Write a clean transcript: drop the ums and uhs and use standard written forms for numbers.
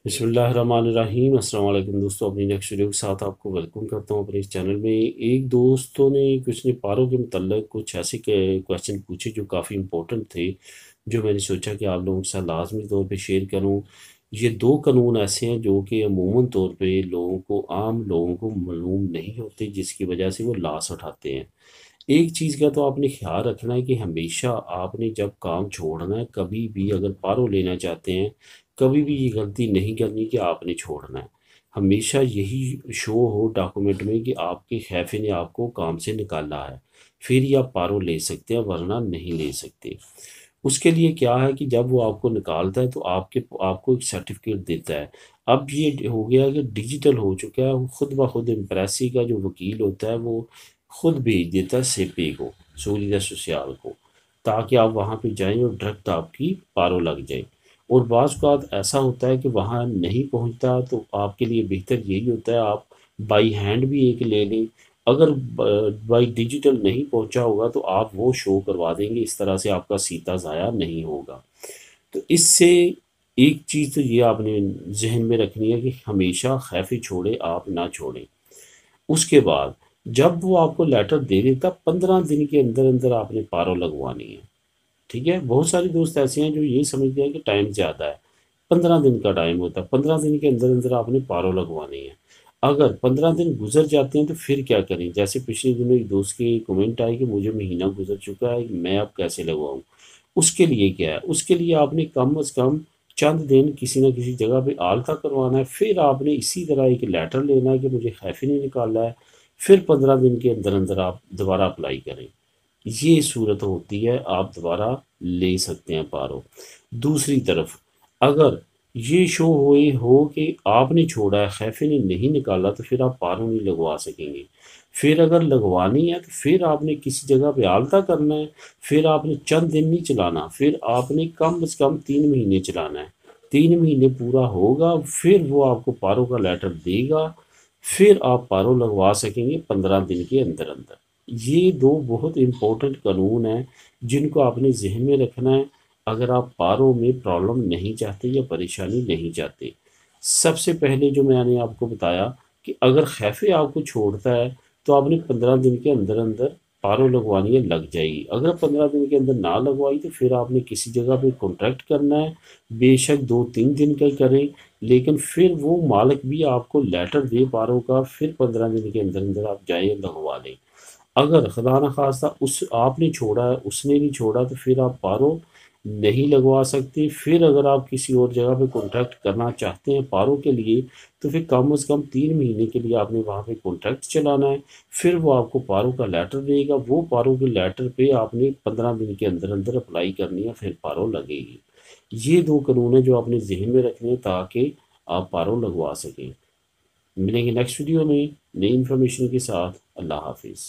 بسم اللہ الرحمن الرحیم۔ السلام علیکم دوستوں، اپنی نیکسٹ ویڈیو کے ساتھ آپ کو ویلکم کرتا ہوں اپنے اس چینل میں۔ ایک دوستوں نے کچھ نے پاروں کے متعلق کچھ ایسے کویسچن پوچھے جو کافی امپورٹنٹ تھے، جو میں نے سوچا کہ آپ لوگوں کے ساتھ لازمی طور پہ شیئر کروں۔ یہ دو قانون ایسے ہیں جو کہ عموماً طور پہ عام لوگوں کو معلوم نہیں ہوتے، جس کی وجہ سے وہ لاس اٹھاتے ہیں۔ ایک چیز کا تو آپ نے خیال رکھنا ہے کہ ہمیشہ آپ نے جب کام چھوڑنا ہے، کبھی بھی اگر پارو لینا چاہتے ہیں، کبھی بھی یہ غلطی نہیں کرنی کہ آپ نے چھوڑنا ہے۔ ہمیشہ یہی شو ہو ڈاکومنٹ میں کہ آپ کے خیفے نے آپ کو کام سے نکالا ہے، پھر ہی آپ پارو لے سکتے ہیں، ورنہ نہیں لے سکتے۔ اس کے لیے کیا ہے کہ جب وہ آپ کو نکالتا ہے تو آپ کو ایک سرٹیفکیٹ دیتا ہے۔ اب یہ ہو گیا کہ ڈیجیٹل ہو چکا ہے، خود بخود امپریسی کا جو وکیل ہوتا ہے وہ خود بھیج دیتا ہے سیپے کو، سولیدہ سوسیال کو، تاکہ آپ وہاں پہ جائیں اور ڈائریکٹ آپ کی پارو لگ جائے۔ اور بعض اوقات ایسا ہوتا ہے کہ وہاں نہیں پہنچتا، تو آپ کے لیے بہتر یہی ہوتا ہے آپ بائی ہینڈ بھی ایک لے لیں۔ اگر بائی ڈیجیٹل نہیں پہنچا ہوگا تو آپ وہ شو کروا دیں گے، اس طرح سے آپ کا سیتا ضائع نہیں ہوگا۔ تو اس سے ایک چیز تو یہ آپ نے ذہن میں رکھنی ہے کہ ہمیشہ خیفی چھوڑے آپ نہ چھوڑیں۔ اس کے بعد جب وہ آپ کو لیٹر دے دیتا، 15 دن کے اندر اندر آپ نے پارو لگوانی ہے۔ ٹھیک ہے، بہت سارے دوست ایسے ہیں جو یہ سمجھتے ہیں کہ ٹائم زیادہ ہے، 15 دن کا ٹائم ہوتا ہے، 15 دن کے اندر اندر آپ نے پارو لگوانی ہے۔ اگر 15 دن گزر جاتے ہیں تو پھر کیا کریں؟ جیسے پچھلے دنوں ایک دوست کی کمنٹ آئی کہ مجھے مہینہ گزر چکا ہے، میں اب کیسے لگواؤں؟ اس کے لیے کیا ہے؟ اس کے لیے آپ نے کم از کم چند دن کسی نہ کسی جگہ پہ آلتا کروانا ہے، پھر آپ نے اسی طرح ایک لیٹر لینا ہے کہ مجھے خیفی نے نکالا ہے، پھر 15 دن کے اندر اندر آپ دوبارہ اپلائی کریں۔ یہ صورت ہوتی ہے، آپ دوبارہ لے سکتے ہیں پارو۔ دوسری طرف اگر یہ شو ہوئی ہو کہ آپ نے چھوڑا ہے، خیفے نے نہیں نکالا، تو پھر آپ پارو نہیں لگوا سکیں گے۔ پھر اگر لگوانی ہے تو پھر آپ نے کسی جگہ پہ آلتا کرنا ہے، پھر آپ نے چند دن نہیں چلانا، پھر آپ نے کم از کم 3 مہینے چلانا ہے۔ 3 مہینے پورا ہوگا، پھر وہ آپ کو پارو کا لیٹر دے گا، پھر آپ پارو لگوا سکیں گے 15 دن کے اندر اندر۔ یہ دو بہت امپورٹنٹ قانون ہیں جن کو آپ نے ذہن میں رکھنا ہے اگر آپ پاروں میں پرابلم نہیں چاہتے یا پریشانی نہیں چاہتے۔ سب سے پہلے جو میں نے آپ کو بتایا کہ اگر خیفے آپ کو چھوڑتا ہے تو آپ نے 15 دن کے اندر اندر پارو لگوانی ہے، لگ جائے گی۔ اگر 15 دن کے اندر نہ لگوائی تو پھر آپ نے کسی جگہ پہ کانٹریکٹ کرنا ہے، بے شک 2-3 دن کا کریں، لیکن پھر وہ مالک بھی آپ کو لیٹر دے پارو کا، پھر 15 دن کے اندر اندر آپ جائیں لگوا لیں۔ اگر خدا نخواستہ آپ نے چھوڑا ہے، اس نے نہیں چھوڑا، تو پھر آپ پارو نہیں لگوا سکتے۔ پھر اگر آپ کسی اور جگہ پہ کانٹریکٹ کرنا چاہتے ہیں پارو کے لیے تو پھر کم از کم 3 مہینے کے لیے آپ نے وہاں پہ کانٹریکٹ چلانا ہے، پھر وہ آپ کو پارو کا لیٹر دے گا، وہ پارو کے لیٹر پہ آپ نے 15 دن کے اندر اندر اپلائی کرنی ہے، پھر پارو لگے گی۔ یہ دو قانون ہیں جو آپ نے ذہن میں رکھنے ہیں تاکہ آپ پارو لگوا سکیں۔ ملیں گے نیکسٹ ویڈیو میں نئی انفارمیشن کے ساتھ۔ اللہ حافظ۔